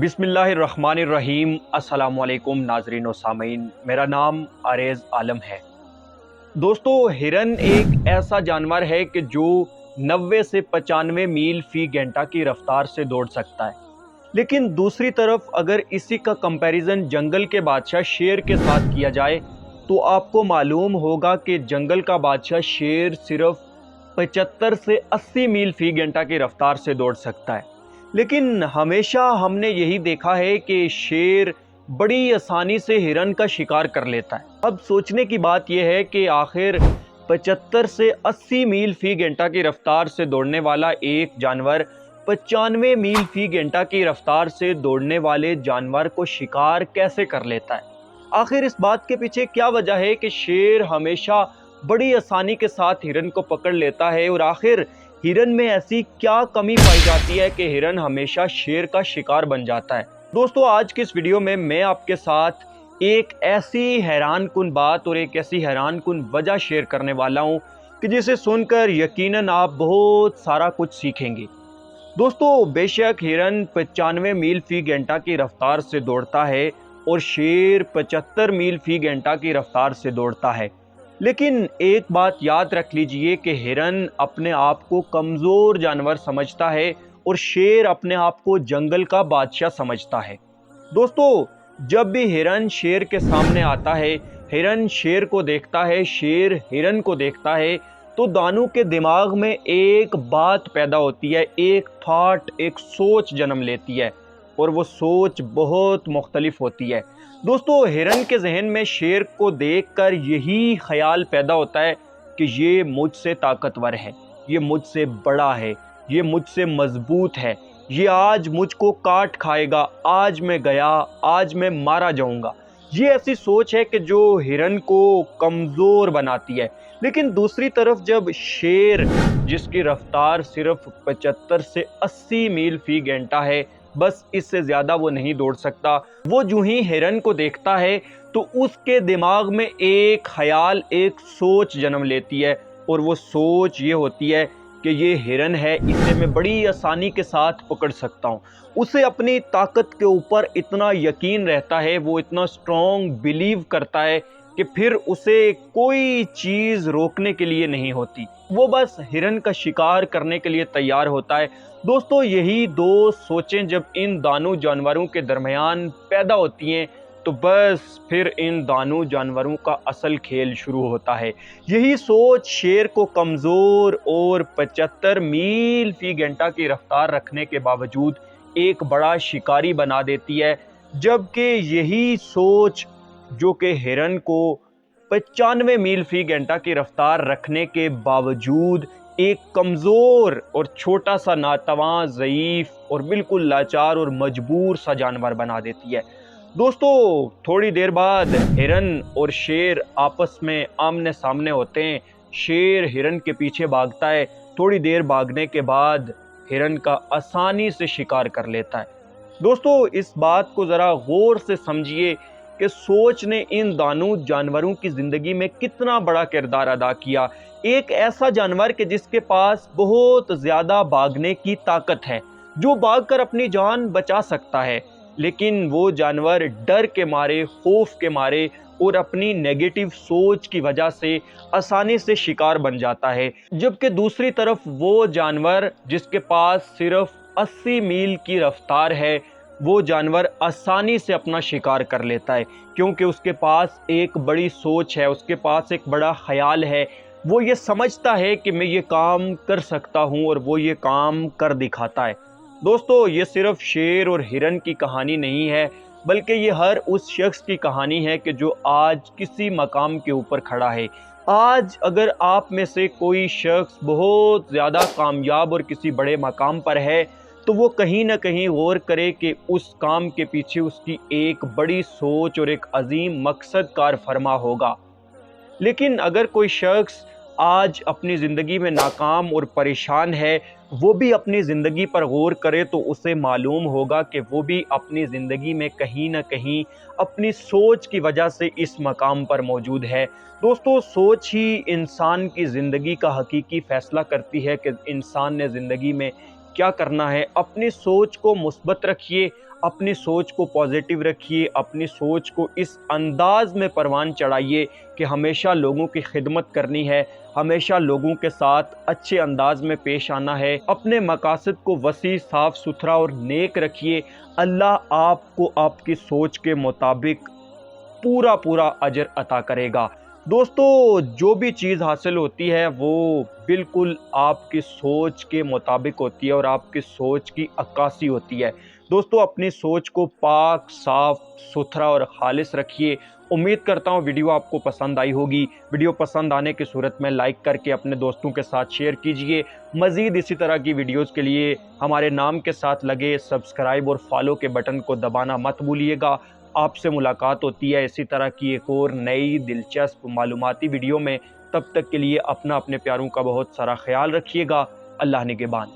बिस्मिल्लाहिर्रहमानिर्रहीम। अस्सलाम वालेकुम नाजरीन व सामीन, मेरा नाम आरेज आलम है। दोस्तों, हिरन एक ऐसा जानवर है कि जो 90 से 95 मील फी घंटा की रफ्तार से दौड़ सकता है। लेकिन दूसरी तरफ अगर इसी का कंपैरिजन जंगल के बादशाह शेर के साथ किया जाए तो आपको मालूम होगा कि जंगल का बादशाह शेर सिर्फ 75 से 80 मील फी घंटा की रफ्तार से दौड़ सकता है। लेकिन हमेशा हमने यही देखा है कि शेर बड़ी आसानी से हिरन का शिकार कर लेता है। अब सोचने की बात यह है कि आखिर 75 से 80 मील फी घंटा की रफ्तार से दौड़ने वाला एक जानवर 95 मील फी घंटा की रफ्तार से दौड़ने वाले जानवर को शिकार कैसे कर लेता है। आखिर इस बात के पीछे क्या वजह है कि शेर हमेशा बड़ी आसानी के साथ हिरन को पकड़ लेता है, और आखिर हिरन में ऐसी क्या कमी पाई जाती है कि हिरन हमेशा शेर का शिकार बन जाता है। दोस्तों, आज की इस वीडियो में मैं आपके साथ एक ऐसी हैरान कुन बात और एक ऐसी हैरान कुन वजह शेयर करने वाला हूं कि जिसे सुनकर यकीनन आप बहुत सारा कुछ सीखेंगे। दोस्तों, बेशक हिरन 95 मील फी घंटा की रफ्तार से दौड़ता है और शेर 75 मील फी घंटा की रफ्तार से दौड़ता है, लेकिन एक बात याद रख लीजिए कि हिरन अपने आप को कमज़ोर जानवर समझता है और शेर अपने आप को जंगल का बादशाह समझता है। दोस्तों, जब भी हिरन शेर के सामने आता है, हिरन शेर को देखता है, शेर हिरन को देखता है, तो दानू के दिमाग में एक बात पैदा होती है, एक थॉट, एक सोच जन्म लेती है, और वो सोच बहुत मुख्तलिफ होती है। दोस्तों, हिरन के जहन में शेर को देखकर यही ख्याल पैदा होता है कि ये मुझसे ताकतवर है, ये मुझसे बड़ा है, ये मुझसे मजबूत है, ये आज मुझको काट खाएगा, आज मैं गया, आज मैं मारा जाऊंगा। ये ऐसी सोच है कि जो हिरन को कमज़ोर बनाती है। लेकिन दूसरी तरफ जब शेर, जिसकी रफ्तार सिर्फ 75 से 80 मील फी घंटा है, बस इससे ज़्यादा वो नहीं दौड़ सकता, वो यूं ही हिरन को देखता है तो उसके दिमाग में एक ख्याल, एक सोच जन्म लेती है, और वो सोच ये होती है कि ये हिरन है, इसे मैं बड़ी आसानी के साथ पकड़ सकता हूँ। उसे अपनी ताकत के ऊपर इतना यकीन रहता है, वो इतना स्ट्रॉन्ग बिलीव करता है कि फिर उसे कोई चीज़ रोकने के लिए नहीं होती, वो बस हिरन का शिकार करने के लिए तैयार होता है। दोस्तों, यही दो सोचें जब इन दानू जानवरों के दरमियान पैदा होती हैं तो बस फिर इन दानू जानवरों का असल खेल शुरू होता है। यही सोच शेर को कमज़ोर और 75 मील फी घंटा की रफ्तार रखने के बावजूद एक बड़ा शिकारी बना देती है, जबकि यही सोच जो कि हिरन को 95 मील फी घंटा की रफ्तार रखने के बावजूद एक कमज़ोर और छोटा सा नातवां, ज़ईफ़ और बिल्कुल लाचार और मजबूर सा जानवर बना देती है। दोस्तों, थोड़ी देर बाद हिरन और शेर आपस में आमने सामने होते हैं। शेर हिरन के पीछे भागता है, थोड़ी देर भागने के बाद हिरन का आसानी से शिकार कर लेता है। दोस्तों, इस बात को ज़रा गौर से समझिए कि सोच ने इन दानू जानवरों की ज़िंदगी में कितना बड़ा किरदार अदा किया। एक ऐसा जानवर कि जिसके पास बहुत ज़्यादा भागने की ताकत है, जो भागकर अपनी जान बचा सकता है, लेकिन वो जानवर डर के मारे, खौफ के मारे और अपनी नेगेटिव सोच की वजह से आसानी से शिकार बन जाता है। जबकि दूसरी तरफ वो जानवर जिसके पास सिर्फ 80 मील की रफ्तार है, वो जानवर आसानी से अपना शिकार कर लेता है, क्योंकि उसके पास एक बड़ी सोच है, उसके पास एक बड़ा ख्याल है। वो ये समझता है कि मैं ये काम कर सकता हूँ, और वो ये काम कर दिखाता है। दोस्तों, ये सिर्फ शेर और हिरन की कहानी नहीं है, बल्कि ये हर उस शख्स की कहानी है कि जो आज किसी मकाम के ऊपर खड़ा है। आज अगर आप में से कोई शख्स बहुत ज़्यादा कामयाब और किसी बड़े मकाम पर है, तो वो कहीं ना कहीं गौर करे कि उस काम के पीछे उसकी एक बड़ी सोच और एक अजीम मकसद कार फरमा होगा। लेकिन अगर कोई शख्स आज अपनी ज़िंदगी में नाकाम और परेशान है, वो भी अपनी ज़िंदगी पर गौर करे तो उसे मालूम होगा कि वो भी अपनी ज़िंदगी में कहीं ना कहीं अपनी सोच की वजह से इस मकाम पर मौजूद है। दोस्तों, सोच ही इंसान की ज़िंदगी का हकीकी फ़ैसला करती है कि इंसान ने ज़िंदगी में क्या करना है। अपनी सोच को मुस्बत रखिए, اپنی سوچ کو پازیٹیو رکھیے، اپنی سوچ کو اس انداز میں پروان چڑھائیے کہ ہمیشہ لوگوں کی خدمت کرنی ہے، ہمیشہ لوگوں کے ساتھ اچھے انداز میں پیش آنا ہے، اپنے مقاصد کو وسیع، صاف ستھرا اور نیک رکھیے۔ اللہ آپ کو آپ کی سوچ کے مطابق پورا اجر عطا کرے گا۔ دوستو، جو بھی چیز حاصل ہوتی ہے وہ بالکل آپ کی سوچ کے مطابق ہوتی ہے اور آپ کی سوچ کی عکاسی ہوتی ہے۔ دوستو، اپنی سوچ کو پاک، صاف ستھرا اور خالص رکھیے۔ امید کرتا ہوں ویڈیو آپ کو پسند آئی ہوگی۔ ویڈیو پسند آنے کی صورت میں لائک کر کے اپنے دوستوں کے ساتھ شیئر کیجئے۔ مزید اسی طرح کی ویڈیوز کے لیے ہمارے نام کے ساتھ لگے سبسکرائب اور فالو کے بٹن کو دبانا مت بھولیے گا۔ آپ سے ملاقات ہوتی ہے اسی طرح کی ایک اور نئی دلچسپ معلوماتی ویڈیو میں۔ تب تک کے لیے اپنے پیاروں کا بہت سارا خیال رکھیے گا۔ اللہ نگہبان۔